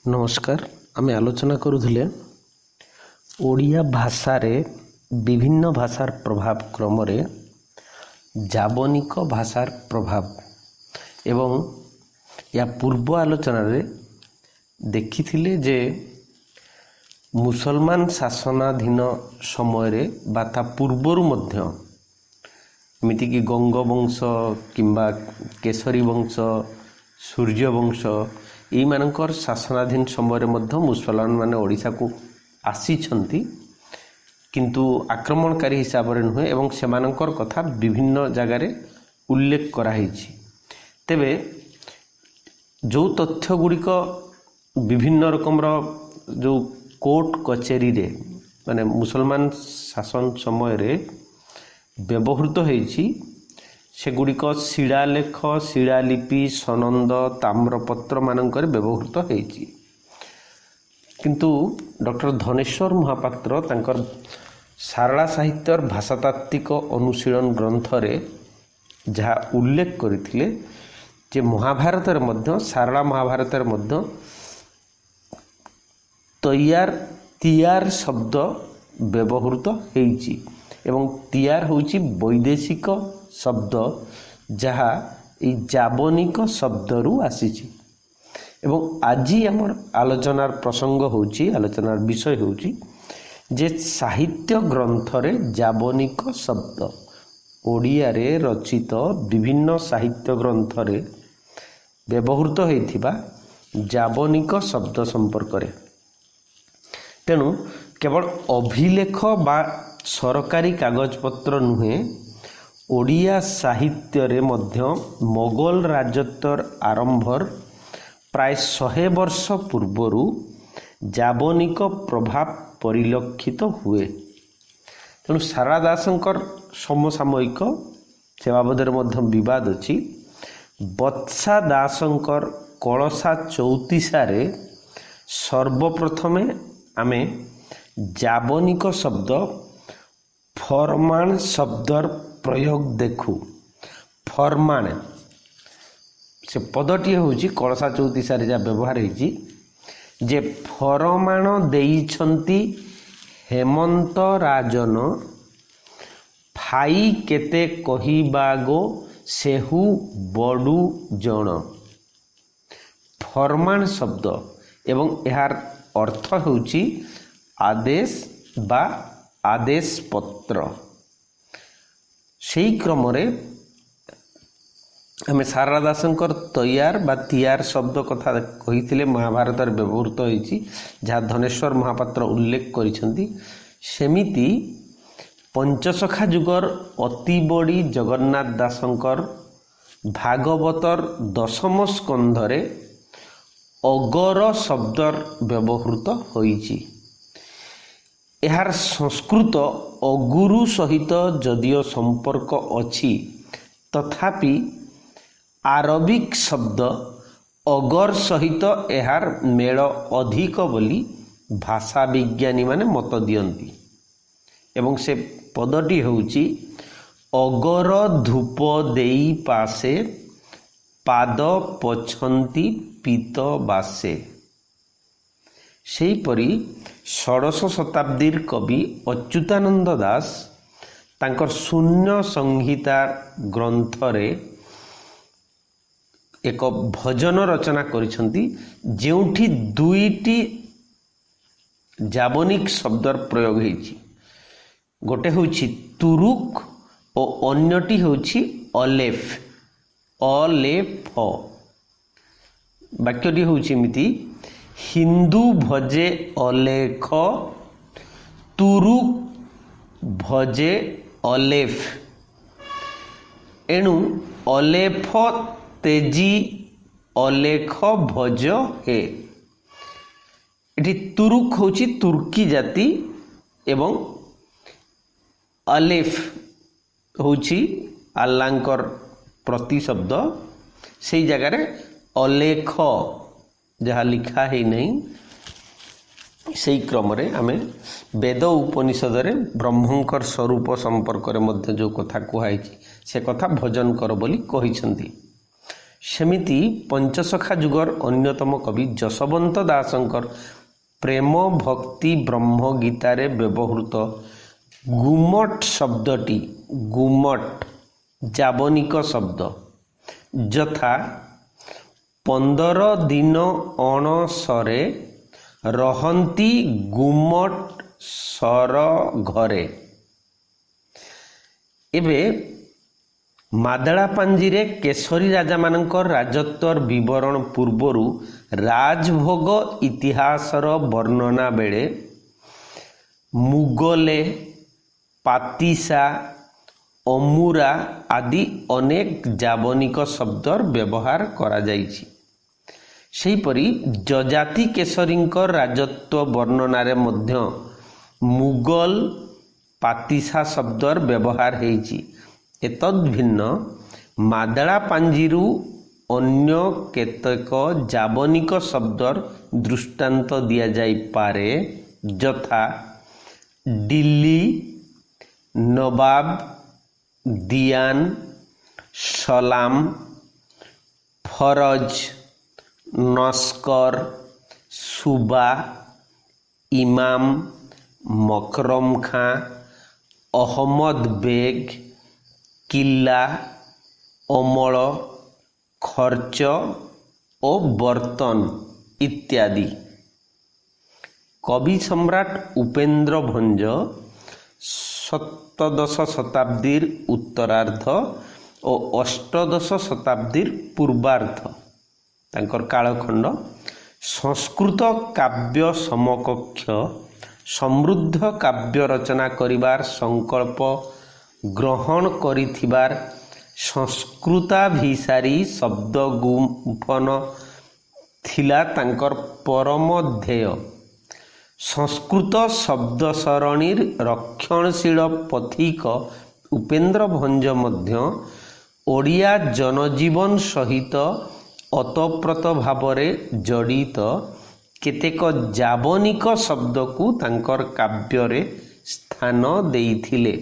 नमस्कार। आम आलोचना करुले ओडिया भाषारे विभिन्न भाषार प्रभाव क्रम रे जाबनिक भाषार प्रभाव एवं या पूर्व आलोचना रे देखिथिले जे मुसलमान शासनाधीन समय रे बाता पूर्वरु मध्य एमिति कि गंग वंश किंबा केसरी वंश सूर्य वंश यही मानकर शासनाधीन समय मध्य मुसलमान माने ओडिशा को आसीछंती किंतु आक्रमणकारी हिसाब रे नुहे एवं सेमानकर कथा विभिन्न जगह रे उल्लेख करा हिछि। तेबे जो तथ्य गुड़िक विभिन्न रकम जो कोर्ट कचेरी रे माने मुसलमान शासन समय रे व्यवहृत होइछि सेगुड़िक शिलालेख शिलालिपि सनंद ताम्रपत्र मानकर व्यवहृत होइछि। किंतु डॉक्टर धनेश्वर महापात्र तांकर सारला साहित्यर भाषातात्विक अनुशीलन ग्रंथ रे जहाँ उल्लेख करथिले जे महाभारत रे मध्य सारला महाभारत रे मध्य तियार शब्द व्यवहृत होइछि एवं तियार होउछि वैदेशिक शब्द जहाँ जाबनिक शब्दरू आसीछि। एवं आजी आमर आलोचनार प्रसंग होउछि आलोचनार विषय होउछि जे साहित्य ग्रंथ रे जाबनिक शब्द ओडिया रे रचित विभिन्न साहित्य ग्रंथ रे व्यवहृत होइथिबा जाबनिक शब्द संपर्क रे तेणु केवल अभिलेख बा सरकारी कागज पत्र नुहे ओडिया साहित्य रे मध्य मोगल राजत्वर आरंभर प्राय 100 वर्ष पूर्वरु जाबनिक प्रभाव परिलक्षित हुए। तेणु सारला दासंकर समसामयिक से बाबद मध्य विवाद अछि। बत्सा दासंकर कलसा चौतीसा रे सर्वप्रथमे आमे जाबनिक शब्द फरमान शब्दर प्रयोग देखु। फरमान से पदटी होउछि कलसा चौतीसा रे जा व्यवहार होइछि जे फरमान देइछंती हेमंत राजन फाई केते कहिबागो सेहु बडू जण। फरमान शब्द एवं यार अर्थ होउछि आदेश बा आदेश पत्र। सेही क्रम रे आमे सारला दासंकर तैयार बा तियार शब्द कथा कहिथिले महाभारत रे व्यवहृत होइछि जहाँ धनेश्वर महापात्र उल्लेख करिसंती। सेमिति पंचसखा जुगर अति बड़ी जगन्नाथ दासंकर भागवतर दशम स्कंध रे अगर शब्दर व्यवहृत होइछि। यार संस्कृत अगुरु सहित जदियो संपर्क अछि तथापि आरबिक शब्द अगर सहित यार मेल अधिक बोली भाषा विज्ञानी माने मत दियंती। एवं से पदटी होउछि अगर धूप देई पासे पाद पछंती पीत बासे। सेहीपरि षोडश शताब्दीर कवि अच्युतानंद दास तांकर शून्य संहिता ग्रंथ रे एक भजन रचना करिसंती जेउठी दुईटी जाबनिक शब्दर प्रयोग होइछि। गोटे होउछि तुरुक और अन्यटी होउछि अलेफ अलेफ। वाक्यटी होउछि एमिति हिंदू भजे अलेख तुरुक भजे अलेफ। एणु अलेफ तेजी अलेख भज हे। एठी तुरुक होउछि तुर्की जाति एवं अलेफ होउछि अल्लाहंकर प्रति शब्द। सेही जगह रे अलेख जहाँ लिखा ही नहीं सेही क्रम रे आमे वेद उपनिषद रे ब्रह्मंकर स्वरूप संपर्क रे मध्य जो कथा कुहाइछि से कथा भजन कर बोली कहिसंती। सेमिति पंचसखा जुगर अन्यतम कवि जशवंत दासंकर प्रेम भक्ति ब्रह्म गीतारे व्यवहृत गुमट शब्दटी गुमट जाबनिक शब्द यथा 15 दिन अणसरे रहंती गुमट सर घरे। एबे मादड़ा पांजीरे केशरी राजा मानकर राजत्वर विवरण पूर्वरु राजभोग इतिहासर वर्णना बेले मुगले पातिसा अमुरा आदि अनेक जाबनिक शब्दर व्यवहार करा जाइछि। सेहीपरि जजाति केशरींकर राजत्व वर्णनारे मध्य मुगल पातिसा शब्दर व्यवहार हेछि। एतद् भिन्न मादड़ा पांजीरु अन्य केतक जाबनिक शब्दर दृष्टांत दिया जाई पारे यथा दिल्ली नवाब दियान सलाम फरज नस्कर सुबा इमाम मकरम खां अहमद बेग किल्ला अमल खर्च और बर्तन इत्यादि। कवि सम्राट उपेंद्र भंज 17 शताब्दीर उत्तरार्ध और 18 शताब्दीर पूर्वार्ध तांकर कालखंड संस्कृत काव्य समकक्ष समृद्ध काव्य रचना करिबार संकल्प ग्रहण करिथिबार संस्कृताभिसारी शब्द गुम्फन थिला तांकर परम ध्येय। संस्कृत शब्द सरणीर रक्षणशील पथिक उपेंद्र भंज मध्य ओडिया जनजीवन सहित अतप्रत भावरे जड़ित केतेक जाबनिक शब्द को तांकर काव्यरे स्थान देइथिले।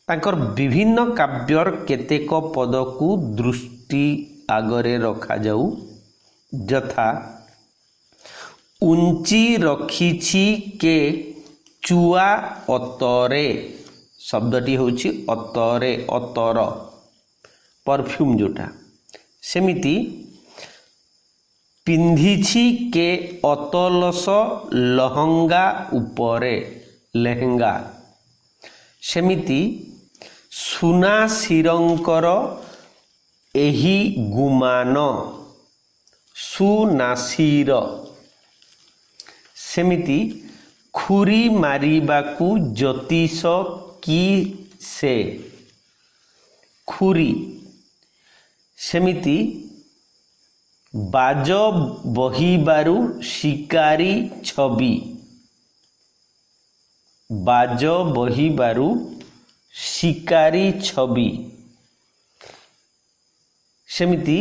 तांकर विभिन्न काव्यर केतेक पद को दृष्टि आगरे रखा जाऊ यथा उंची रखिछि के चुआ अतरे शब्दटी होछि अतरे अतर परफ्यूम जोटा। सेमिति पिंधिछि के अतलस लहंगा उपरे लेहेंगा। सेमिति सुना शिरंकर एही गुमान सुनासीर। सेमिति खुरी मारिबाकू ज्योतिष की से खुरी। सेमिति बाज बहिबारु शिकारी छवि बाज बहिबारु शिकारी छवि। सेमिति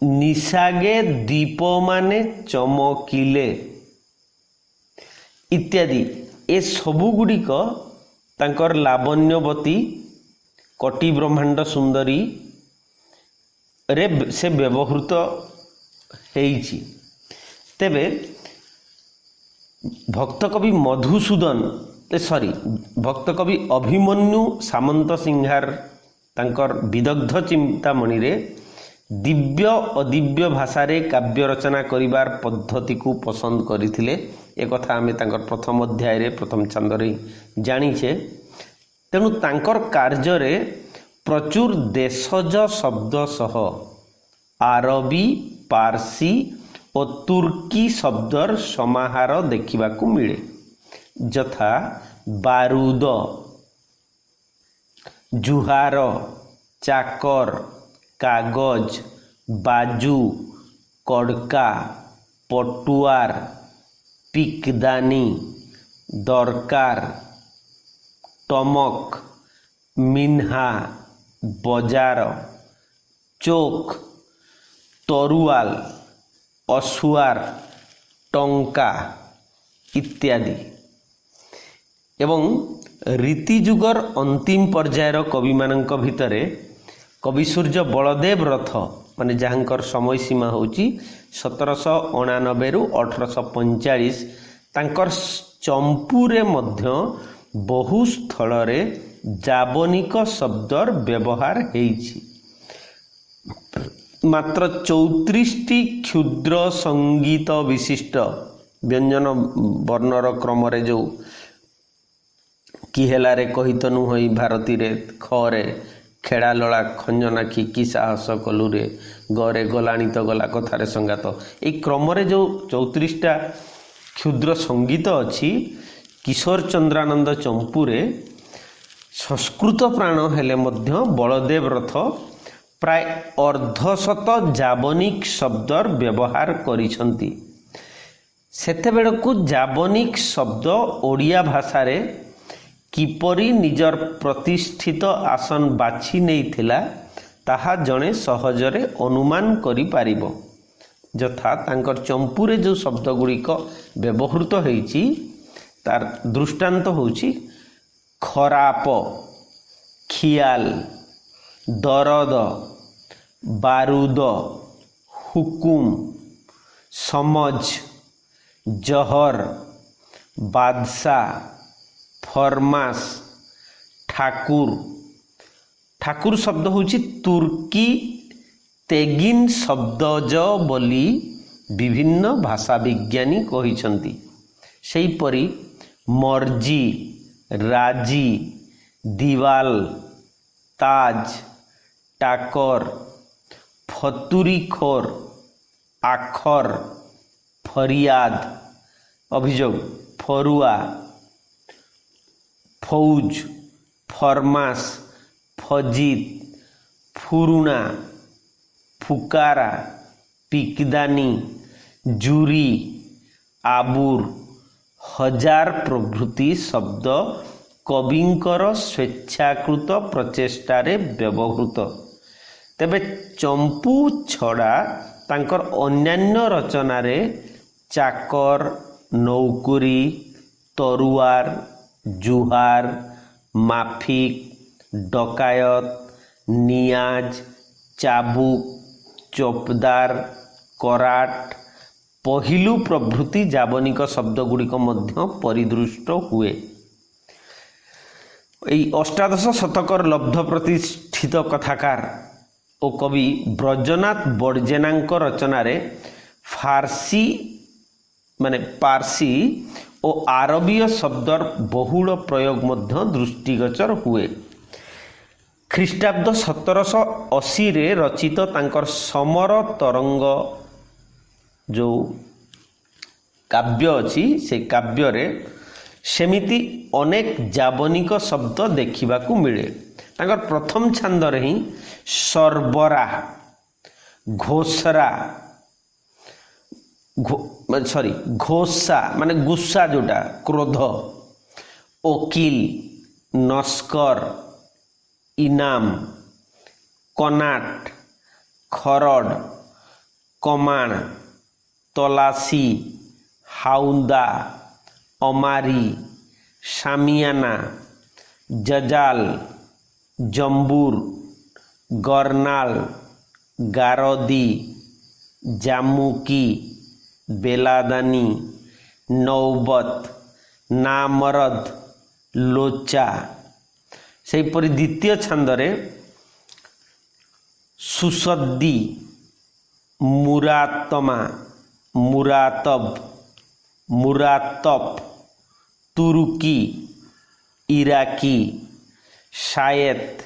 निशागे दीप माने चमकिले इत्यादि। ए सबु गुड़िक तांकर लावण्यवती कटी ब्रह्मांड सुंदरी रे से व्यवहृत हेइछि। तेबे भक्तकवि मधुसूदन भक्तकवि अभिमन्यु सामंत सिंहार तांकर विदग्ध चिंतामणि रे दिव्य अदिव्य भाषा रे काव्य रचना करिबार पद्धति को पसंद करिथिले। एक कथा आमे तांकर प्रथम अध्याय रे प्रथम छंद रे जानिछे। तेणु तांकर कार्य रे प्रचुर देशज शब्द सह आरबी पारसी और तुर्की शब्दर समाहार देखा मिले यथा बारूद जुहार चाकर कागज बाजू कड़का पटुआर पिकदानी दरकार टमक मिन्हा बजार चोक तरुआल असुआर टंका इत्यादि। एवं रीतिजुगर अंतिम पर्यायर कवि मानक भितरे कवि सूर्य बलदेव रथ माने जहाँकर समय सीमा होची 1789 रु 1845 तांकर चंपूरे मध्य बहु स्थल रे जाबनिक शब्दर व्यवहार हेइछि। मात्र 34टी क्षुद्र संगीत विशिष्ट व्यंजन वर्णर क्रम रे जो किहेलारे कहितनु होई भारती रे खरे खेड़ा लड़ा खंजनाखी कि साहस कलुरे गरे गलाणी तो गला कथारे संगात ए क्रम रे जो 34टा क्षुद्र संगीत अछि किशोर चंद्रानंद चंपूरे संस्कृत प्राण हेले मध्य बलदेव रथ प्राय अर्धशत जाबनिक शब्दर व्यवहार करिसंती। सेतेबेळकु जाबनिक शब्द ओडिया भाषा रे किपरि निजर प्रतिष्ठित आसन बाछि नेइथिला ताहा जणे सहजरे अनुमान करि पारिबो। यथा तांकर चंपूरे जो शब्द गुड़िक व्यवहृत होइछि तार दृष्टांत होउछि खराप, खियाल, दरद, बारूद, हुकुम, समझ, जहर, बादशाह, फरमास, ठाकुर। ठाकुर शब्द होउछि तुर्की तेगिन शब्दज बोली विभिन्न भाषा विज्ञानी कहिसंती। सेहीपरि मर्जी, राजी, दीवाल, ताज, टाकर, फतुरीखोर, आखर, फरियाद, अभियोग, फरुआ, फौज, फरमास, फजीत, फुरुना, फुकारा, पिकदानी, जूरी, आबुर, हजार प्रभृति शब्द कविंकर स्वेच्छाकृत प्रचेष्टारे व्यवहृत। तेबे चंपू छड़ा तांकर अन्यान्य रचनारे चाकर, नौकुरी, तरुआर, जुहार, माफिक, डकायत, नियाज, चाबुक, चोपदार, कराट, पहिलू प्रभृति जाबनिक शब्द गुड़िक मध्य परिदृष्ट हुए। এই অষ্টাদশ শতকর লব্ধ প্রতিষ্ঠিত কথাকার ও কবি ব্রজনাথ বর্জেনাঙ্ক রচনারে ফার্সি মানে পার্সি ও আরবীয় শব্দর বহুল প্রয়োগ মধ্য দৃষ্টিগোচর হুয়ে। খ্রিস্টাব্দ 1780 রে রচিত তাঙ্কর সমর তরঙ্গ जो काव्य अच्छी से काव्य सेमिति अनेक जाबनिक शब्द देखा मिले। तांकर प्रथम छांद रे ही सरबरा, घोसरा, घोषा माने गुस्सा जोटा क्रोध, ओकिल, नस्कर, इनाम, कनाट, खरड, कमाण, तलासी, हाउदा, अमारी, शामियाना, जजाल, जम्बूर, गरनाल, गारदी, जामुकी, बेलादानी, नौबत, नामरद, लोचा। सेहीपरि द्वितीय छांदरे सुसद्दी, मुरातमा, मुरातब, मुरातप, तुर्की, इराकी, शायत,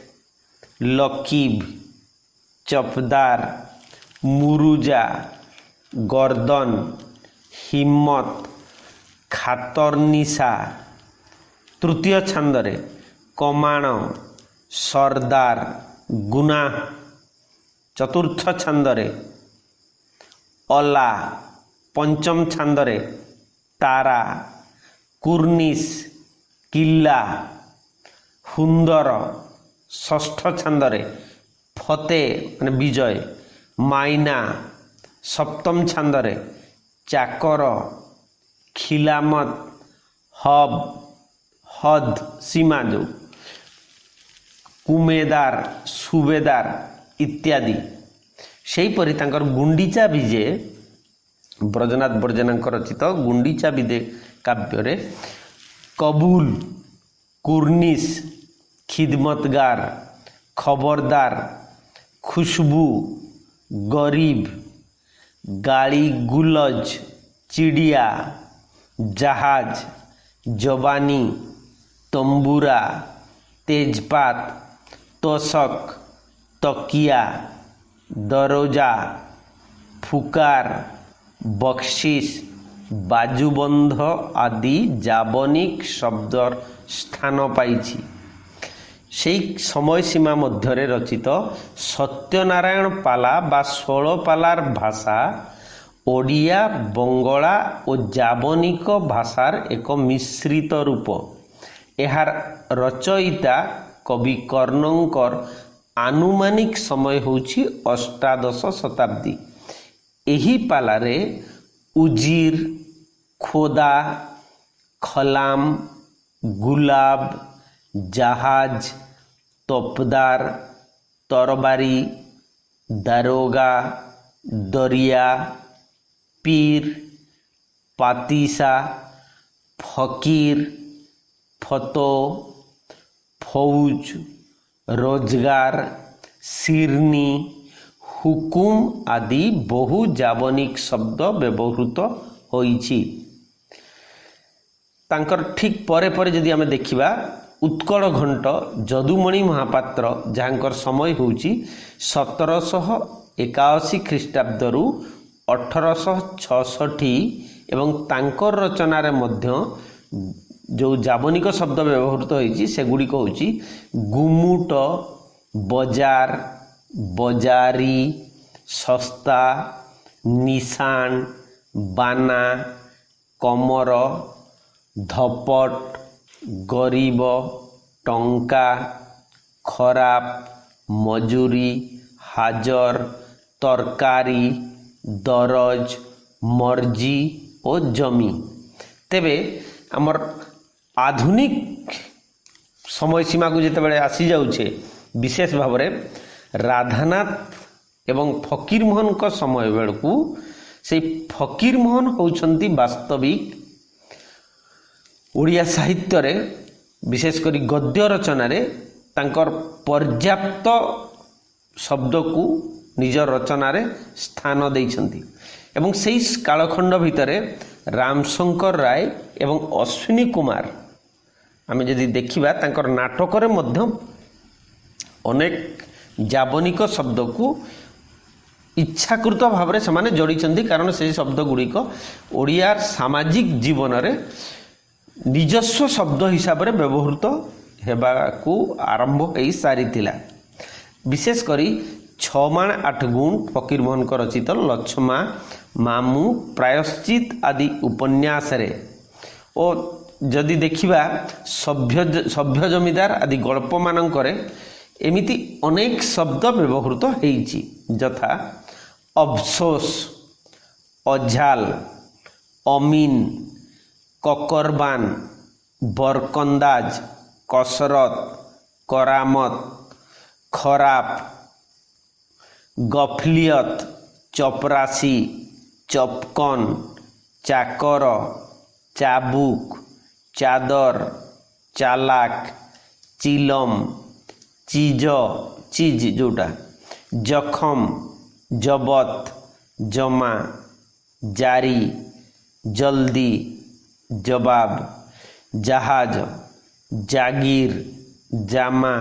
लकीब, चपदार, मुरुजा, गर्दन, हिम्मत, खातरनिशा। तृतीय छांदरे कमाण, सरदार, गुना। चतुर्थ छांदरे अला। पंचम छांदरे तारा, कुर्निश, किल्ला, हुंदर। षष्ठ छांदरे फते माने विजय, माइना। सप्तम छांदरे चाकर, खिलामत, हब, हद सीमा जो, कुमेदार, सुबेदार इत्यादि। सेहीपरि तांकर गुंडीचा विजे ब्रजनाथ बर्जेनांकर रचित गुंडीचा विजे काव्य कबूल, कुर्निश, खिदमतगार, खबरदार, खुशबू, गरीब, गाली गुलज, चिड़िया, जहाज, जवानी, तंबूरा, तेजपात, तोशक, तकिया, दरोजा, फुकार, बख्शिश, बाजुबंध आदि जाबनिक शब्दर स्थान पाइछि। सेई समय सीमा मध्यरे रचित सत्यनारायण पाला बा षोलपालार भाषा ओडिया, बंगला और जाबनिक भाषार एक मिश्रित रूप। एहार रचयिता कवि कर्णंकर आनुमानिक समय होछि अष्टादश शताब्दी। एही पालारे उजीर, खोदा, खलाम, गुलाब, जहाज, तोपदार, तरबारी, दारोगा, दरिया, पीर, पातीसा, फकीर, फतो, फौज, रोजगार, सिरनी, हुकुम आदि बहु जाबनिक शब्द व्यवहृत होइछि। तांकर ठीक परे परे जदि आमे देखिबा उत्कल घंट जदुमणि महापात्र जहाँकर समय होउछि 1781 ख्रीष्टाब्दरू 1866 एवं तांकर रचनारे मध्य जो जाबनिक शब्द व्यवहृत होइछि सेगुड़िक होउछि गुमुट, बजार, बजारी, सस्ता, निशान, बाना, कमर, धपट, गरीब, टंका, खराब, मजूरी, हाजर, तरकारी, दरज, मर्जी और जमी। तेबे आमर आधुनिक समय सीमा को जिते बड़े आसी जाउछे विशेष भाव में राधानाथ एवं फकीरमोहन का समय बेलू से फकीरमोहन होउछंती वास्तविक ओडिया साहित्य रे विशेषकर गद्य रचन तांकर पर्याप्त शब्द को निज रचन स्थान देइछंती एवं सेई कालखंड भितरे रामशंकर राय एवं अश्विनी कुमार आमे जदि देखिबा तांकर नाटक रे मध्य अनेक जाबनिक शब्द को इच्छाकृत भाव में से जोड़ी कारण से शब्द गुड़िक ओडिया सामाजिक जीवन रे निजस्व शब्द हिसाब से व्यवहृत हेबाकू आरंभ हो सारी। विशेष करी 6 माण 8 गुण फकीरमोहन को रचित लक्ष्मा, मामू, प्रायश्चित आदि उपन्यास रे और जदि देखिबा सभ्य जमीदार आदि गल्प मानकरे एमिति अनेक शब्द व्यवहृत होइछि यथा अफसोस, अझाल, अमीन, ककरबान, बरकंदाज, कसरत, करामत, खराप, गफलियत, चपरासी, चपकन, चाकर, चाबुक, चादर, चालाक, चिलम, चीज जोटा, जखम, जबत, जमा, जारी, जल्दी, जवाब, जहाज, जागीर, जामा,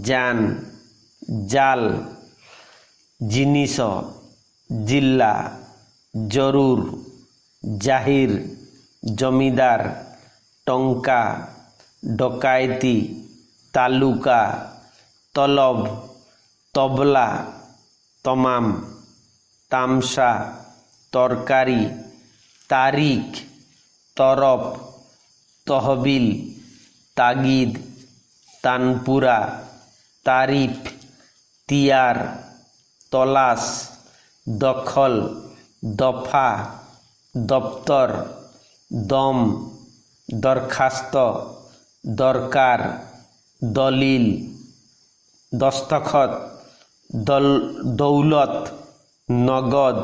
जान, जाल, जिनिस, जिल्ला, जरूर, जाहिर, जमीदार, टंका, डकायती, तालुका, तलब, तबला, तमाम, तामसा, तरकारी, तारीख, तरफ, तहबिल, तागिद, तानपुरा, तारीफ, तियार, तलाश, दखल, दफा, दफ्तर, दम, दरखास्त, दरकार, दलील, दस्तखत, दौलत, नगद,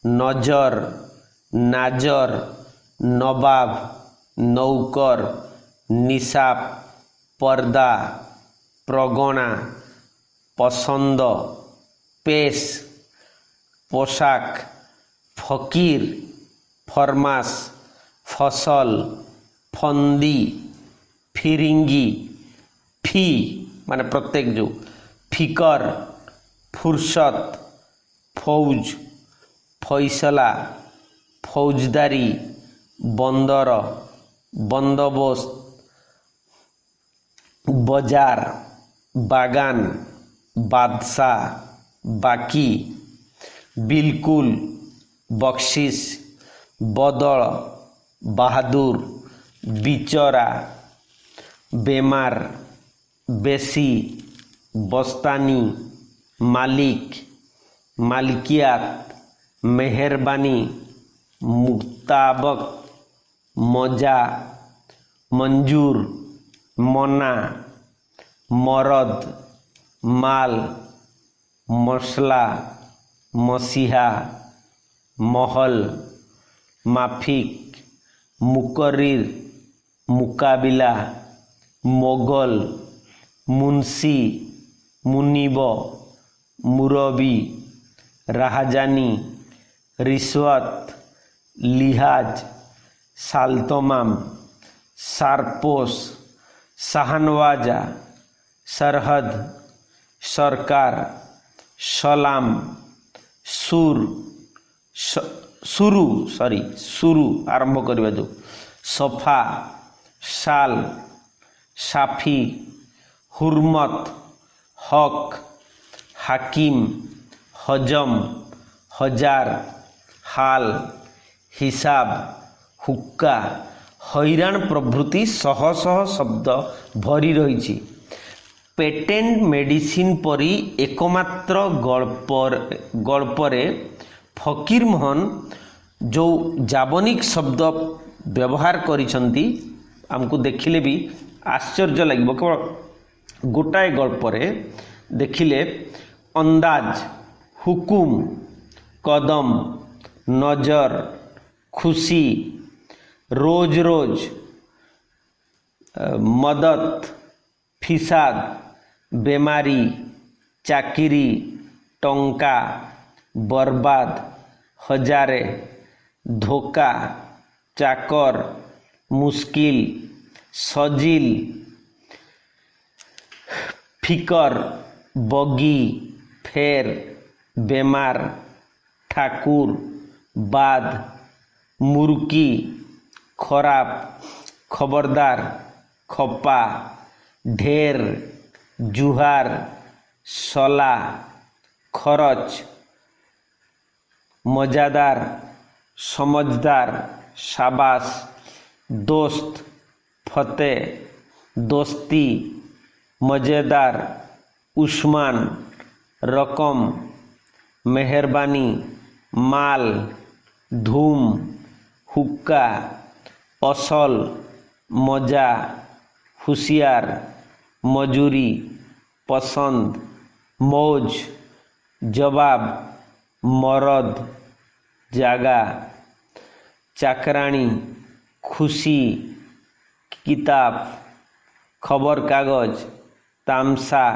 नजर, नाजर, नवाब, नौकर, निसाब, पर्दा, प्रगणा, पसंद, पेश, पोशाक, फकीर, फरमास, फसल, फंदी, फिरिंगी, फी माने प्रत्येक जो, फिकर, फुर्सत, फौज, फैसला, फौजदारी, बंदर, बंदोबस्त, बाजार, बागान, बादशाह, बाकी, बिल्कुल, बख्शिश, बदल, बहादुर, बिचरा, बेमार, बेसी, बस्तानी, मालिक, मालिकियात, मेहरबानी, मुताबक, मजा, मंजूर, मना, मरद, माल, मसला, मसीहा, महल, माफिक, मुकर्रिर, मुकाबिला, मोगल, मुंशी, मुनीब, मुरबी, राहजानी, रिश्वत, लिहाज, साल्तमाम, सारपोश, शाहनवाजा, सरहद, सरकार, सलाम, सुरु आरंभ करवा जो, सफा, साल, साफी, हुरमत, हक, हाकिम, हजम, हजार, हाल, हिसाब, हुक्का, हैरान प्रभृति शह शह शब्द भरी रही। पेटेंट मेडिसिन परी एकमात्र गल्परे फकीर मोहन जो जाबनिक शब्द व्यवहार करिसंती आमको देखिले भी आश्चर्य लगे। केवल गोटाए गल्परे देखिले अंदाज, हुकुम, कदम, नजर, खुशी, रोज रोज, मदत, फिसाद, बेमारी, चाकिरी, टंका, बर्बाद, हजारे, धोखा, चाकर, मुश्किल, सजिल, फिकर, बगी, फेर, बेमार, ठाकुर, बाद, मुर्की, खराब, खबरदार, खपा, ढेर, जुहार, सला, खरच, मजादार, समझदार, शाबाश, दोस्त, फतेह, दोस्ती, मजेदार, उस्मान, रकम, मेहरबानी, माल, धूम, हुक्का, असल, मजा, होशियार, मजूरी, पसंद, मौज, जवाब, मरद, जागा, चाकरानी, खुशी, किताब, खबर कागज, तामसा,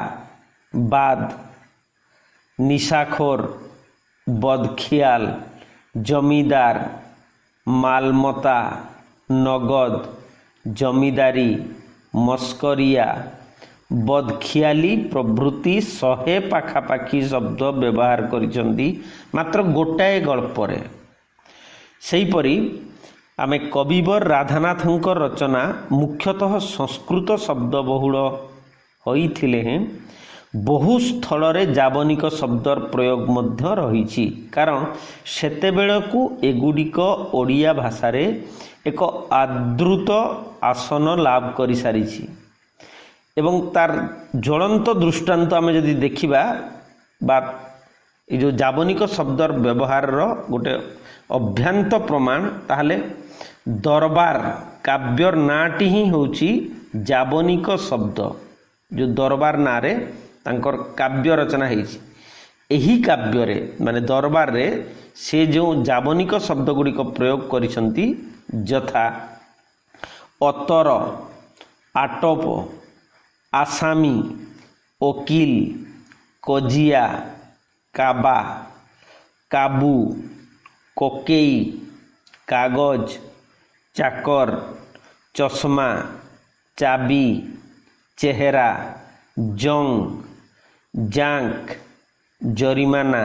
बाद, निशाखोर, बदखियाल, जमीदार, मालमता, नगद, जमीदारी, मस्करिया, बदखियाली प्रभृति 100 पाखापाखि शब्द व्यवहार करिसंती मात्र गोटाए गल्परे। सेहीपरि आमे कविवर राधानाथंकर रचना मुख्यतः संस्कृत शब्द बहुल होइथिले हैं बहु स्थल रे जाबनिक शब्दर प्रयोग मध्य रही। कारण सेतेबेलकू एगुड़िक ओडिया भाषा रे एक आदृत आसन लाभ कर सारी एवं तार ज्वलंत दृष्टांत आम जदि देखा बा जो जाबनिक शब्दर व्यवहार गोटे अभ्यांत प्रमाण ताहले दरबार काव्यर नाटी ही होची जाबनिक शब्द जो दरबार ना रे तांकर काव्य रचना होती ଏହି କାବ୍ୟରେ ମାନେ ଦରବାରରେ ସେ ଯେଉଁ ଯାବନିକ ଶବ୍ଦ ଗୁଡ଼ିକ ପ୍ରୟୋଗ କରିଛନ୍ତି ଯଥା ଅତର, ଆଟପ, ଆସାମୀ, ଓକିଲ, କଜିଆ, କାବା, କାବୁ, କୋକେଇ, କାଗଜ, ଚାକର, ଚଷମା, ଚାବି, ଚେହେରା, ଜଙ୍ଗ, ଜାଙ୍କ, ଜରିମାନା,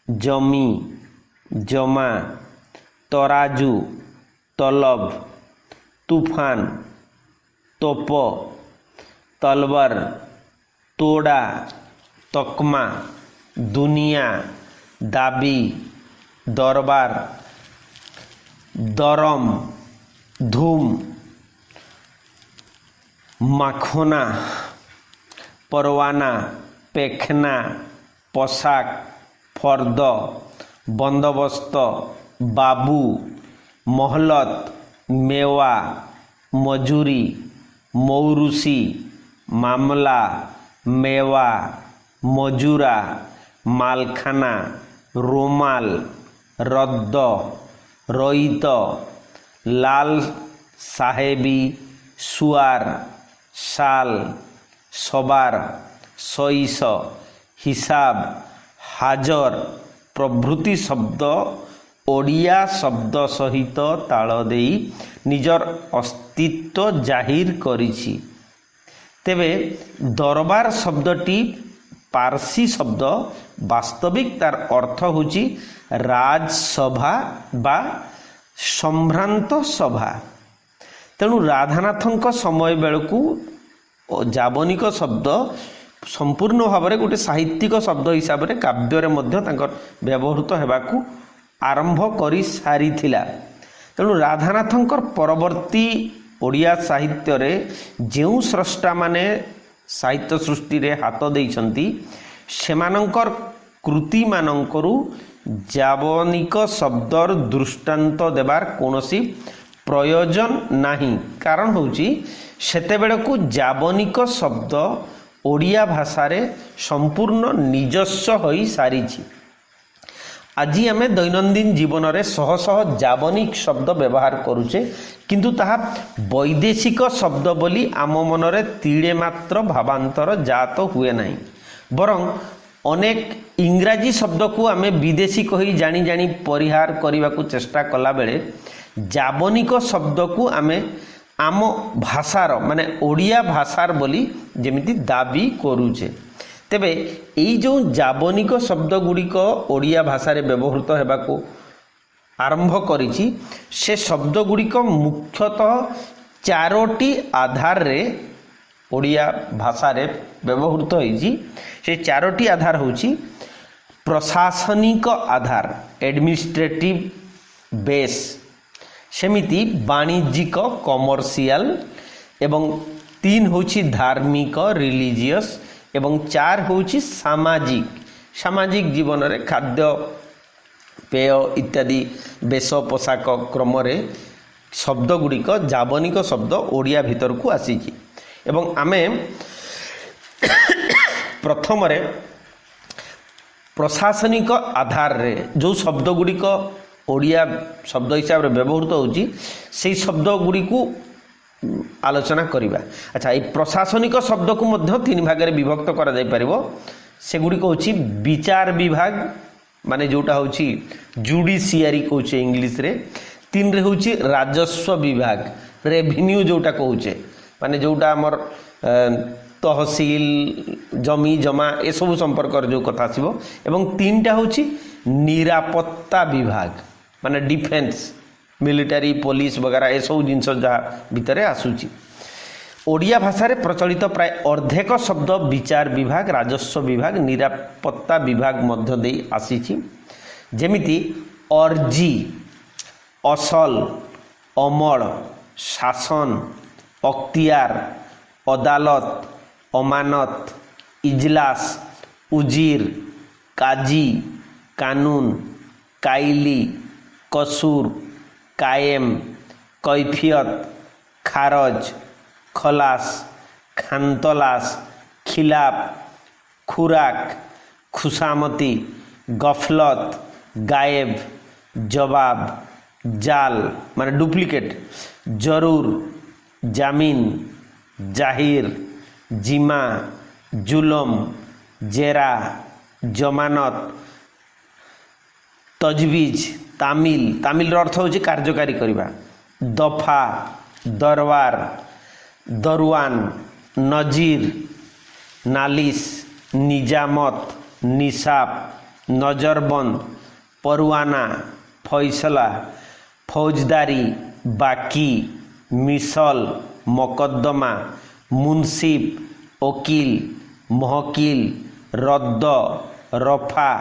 ଜମି, ଜମା, ତରାଜୁ, ତଲବ, ତୁଫାନ, ତୋପ, ତଲବାର, ତୋଡ଼ା, ତକମା, ଦୁନିଆ, ଦାବି, ଦରବାର, ଦରମ, ଧୁମ, ମାଖନା, परवाना, पेखना, पोशाक, फर्द, बंदोबस्त, बाबू, मोहलत, मेवा, मजूरी, मौरुसी, मामला, मेवा, मजूरा, मालखाना, रोमाल, रद्द, रोइत, लाल साहेबी, सुआर, साल, सबार, सईस, हिसाब, हाजर प्रभृति शब्द ओडिया शब्द सहित ताल देई निजर अस्तित्व जाहिर करिछि। तेबे दरबार शब्दटी पारसी शब्द, वास्तविक तार अर्थ होछि राजसभा बा संभ्रांत सभा। तेणु राधानाथଙ୍କ समय बेलू जाबनिक शब्द संपूर्ण भाव में गोटे साहित्यिक शब्द हिसाब से काव्य व्यवहृत होगाकू आरंभ कर सारी। तेणु राधानाथंकर परवर्ती ओडिया साहित्य रे जो स्रष्टा माने साहित्य सृष्टि रे हाथ देइछंती सेमानंकर कृति मानंकरू जाबनिक शब्दर दृष्टांत देवार कोनोसी प्रयोजन नाही। कारण होची सेते बेलकू जाबनिक शब्द ओडिया भाषा रे संपूर्ण निजस्व होई सारीछि। आज आम दैनंदिन जीवन में शह शह जाबनिक शब्द व्यवहार करुचे, किंतु ताहा वैदेशिक शब्द बोली आम मनरे तीड़े मात्र भावांतर जात हुए नहीं। बरं अनेक इंग्राजी शब्द को आम विदेशी कही जानी जानी परिहार करने को चेष्टा कला बेले जाबनिक शब्द को आम आम भाषार माने ओडिया भाषार बोली जेमिति दाबी करूचे। तेबे एई जो जाबनिक शब्द गुड़िक ओडिया भाषा रे व्यवहृत हेबाकू आरंभ करिछि से शब्द गुड़िक मुख्यतः चारोटी आधार रे ओडिया भाषा रे व्यवहृत होइछि। से चारोटी आधार होछि प्रशासनिक आधार एडमिनिस्ट्रेटिव बेस, सेमिति वाणिज्यिक कमर्शियल, एवं 3 होछि धार्मिक रिलीजियस, एवं 4 होछि सामाजिक। सामाजिक जीवन रे खाद्य पेय इत्यादि बेश पोशाक क्रम रे शब्द गुड़िक जाबनिक शब्द ओडिया भीतर को आसीछि। एवं आमे प्रथम रे प्रशासनिक आधार रे जो शब्द गुड़िक ओडिया शब्द हिसाब से व्यवहृत होची से शब्द गुड़ी को आलोचना करिबा। अच्छा, ये प्रशासनिक शब्द को मध्य 3 भाग में विभक्त करा जाय परिबो। से गुड़ी को होची विचार विभाग माने जोटा होची जुडिशियरी कहूचे इंग्लिश रे। 3 रे होची राजस्व विभाग रेवेन्यू जोटा कहूचे माने जोटा हमर तहसील जमी जमा ए सब संपर्क जो कथा आसीबो। एवं 3टा होची निरापत्ता विभाग माने डिफेन्स मिलिटारी पुलिस वगैरह ए सब जिनस जहाँ भितर आसूची। ओडिया भाषा रे प्रचलित प्राय अर्धेक शब्द विचार विभाग, राजस्व विभाग, निरापत्ता विभाग मध्य दे आसीची। जेमिति अर्जी, असल, अमल, शासन, अख्तियार, अदालत, अमानत, इजलास, उजीर, काजी, कानून, काइली, कसूर, कायम, कैफियत, खारज, खलास, खानतलास, खिलाफ, खुराक, खुशामती, गफलत, गायब, जवाब, जाल माने डुप्लिकेट, जरूर, जामिन, जाहिर, जिमा, जुलम, जेरा, जमानत, तजवीज, तामिल अर्थ होची कार्यकारी करवा, दफा, दरबार, दरवान, नजीर, नालिस, निजामत, निसाब, नजरबंद, परवाना, फैसला, फौजदारी, बाकी, मिसल, मकद्दमा, मुंसिफ, वकील, महकिल, रद्द, रफा,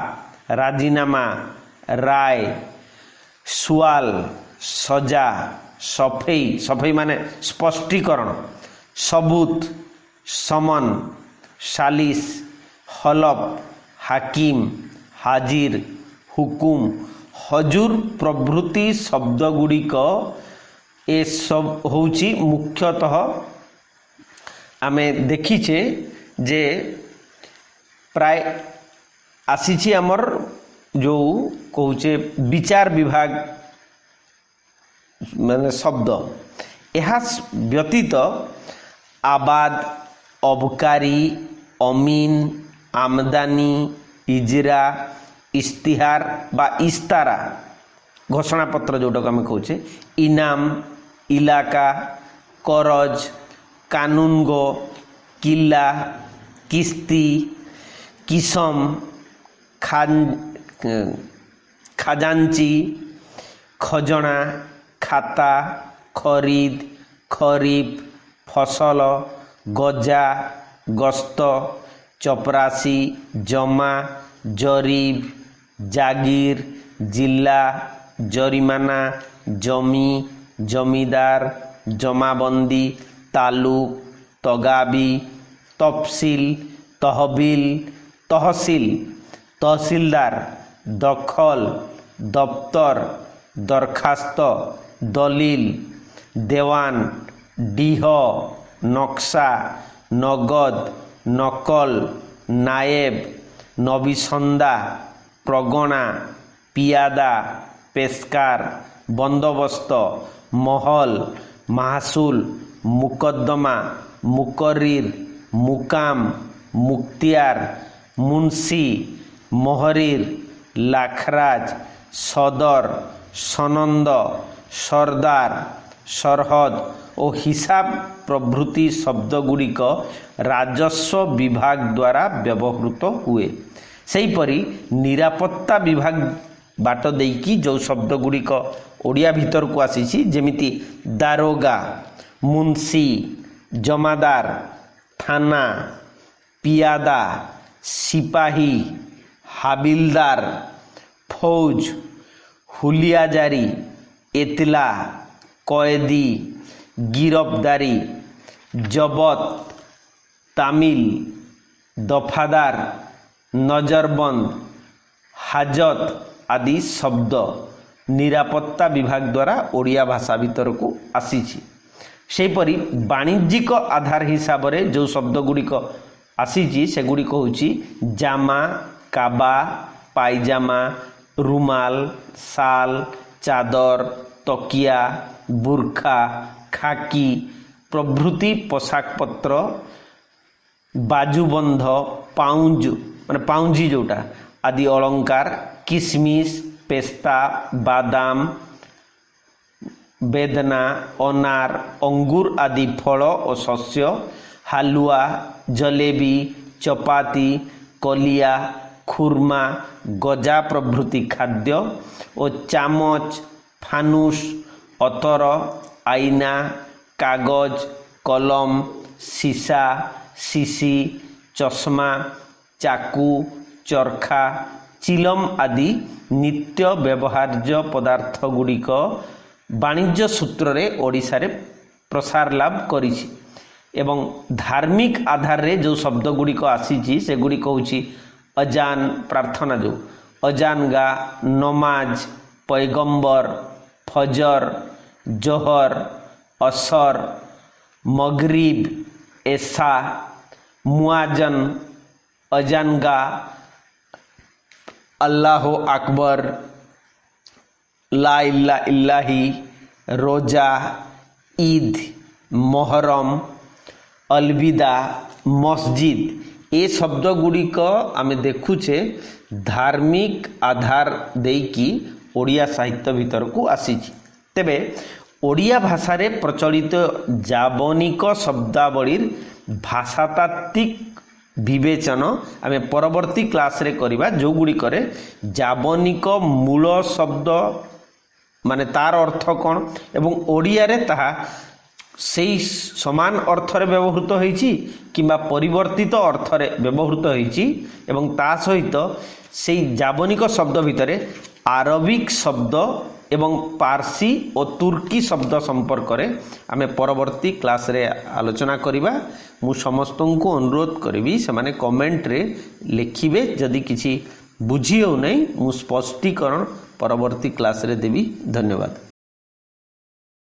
राजीनामा, राय, सुआल, सजा, सफेई माने स्पष्टीकरण, सबूत, समन, सालिस, हलफ, हाकिम, हाजिर, हुकुम, हजूर प्रभृति शब्द गुड़िक ए सब होची मुख्यतः आमे देखीचे जे प्राय आसीछि हमर जो कहूचे विचार विभाग माने शब्द यह व्यतीत आबाद, अबकारी, अमीन, आमदानी, इजरा, इस्तिहार बा इस्तारा घोषणा पत्र जोटा आम कहे, इनाम, इलाका, करज, कानूनगो, किला, किस्ती, किसम, खजांची, खजना, खाता, खरीद, खरीफ, फसल, गजा, गस्त, चपरासी, जमा, जरीब, जागीर, जिला, जरिमाना, जमी, जमीदार, जमाबंदी, तालुक, तगाबी, तफसिल, तहबिल, तहसिल, तहसीलदार, दखल, दफ्तर, दरखास्त, दलील, देवान, डीह, नक्शा, नगद, नकल, नायब, नबीसंदा, प्रगणा, पियादा, पेशकार, बंदोबस्त, महल, महसूल, मुकद्दमा, मुकर्रिर, मुकाम, मुख्तियार, मुंशी, मोहरिर, लाखराज, सदर, सनंद, सरदार, सरहद और हिसाब प्रभृति शब्द गुड़िक राजस्व विभाग द्वारा व्यवहृत हुए। सेहीपरि निरापत्ता विभाग बाट देकी जो शब्द गुड़िक ओडिया भीतर को आसी जेमिति दारोगा, मुंशी, जमादार, थाना, पियादा, सिपाही, हाबिलदार, फौज, हुलियाजारी, एतला, कैदी, गिरफ्तारी, जबत, तामिल, दफादार, नजरबंद, हाजत आदि शब्द निरापत्ता विभाग द्वारा ओडिया भाषा भीतर को आसीछि। सेहीपरि वाणिज्यिक आधार हिसाब से जो शब्द गुड़िक आसीछि से गुड़िक होछि जामा, काबा, पायजामा, रुमाल, साल, चादर, तकिया, बुर्खा, खाकी प्रभृति पोशाक पत्र, बाजुबंध, पाउंज माने पाउंजी जोटा आदि अलंकार, किसमिस, पेस्ता, बादाम, बेदना, अनार, अंगूर आदि फल और शस्य, हालुआ, जलेबी, चपाती, कलिया, खुरमा, गजा प्रभृति खाद्य और चामच, फानुस, अतर, आईना, कागज, कलम, सीसा, सीसी, चश्मा, चाकू, चरखा, चिलम आदि नित्य व्यवहार्य पदार्थ गुड़िक वाणिज्य सूत्र रे ओडिशा रे प्रसार लाभ करिछि एवं धार्मिक आधार रे जो शब्द गुड़िक आसीछि से गुड़िक होछि अजान प्रार्थना, जो अजान गा, नमाज, पैगंबर, फजर, जोहर, असर, मगरिब, एशा, मुआजन, अजानगा, अल्लाह अकबर, ला इलाहा इल्लाही, रोजा, ईद, मोहरम, अलविदा, मस्जिद ए शब्द गुड़िक आमे देखुचे धार्मिक आधार देकी ओडिया साहित्य भीतर को आसी। तेबे ओडिया भाषा रे प्रचलित जावनिक शब्दावलीर भाषातात्विक विवेचन आमे परवर्ती क्लास रे करिबा, जो गुड़ी करे जावनिक मूल शब्द माने तार अर्थ कौन एवं ओडिया रे ताहा सेई समान अर्थ रे व्यवहृत होईची किंबा परिवर्तित अर्थ रे व्यवहृत होईची एवं ता सहित सेई जावनिक शब्द भितरे आरबिक शब्द एवं पारसी और तुर्की शब्द संपर्क रे आमे परवर्ती क्लास रे आलोचना करिबा। मु समस्त को अनुरोध करिबी से माने कमेंट रे लिखिबे, जदि किछि बुझी हो नै मु स्पष्टीकरण परवर्ती क्लास रे देबी। धन्यवाद।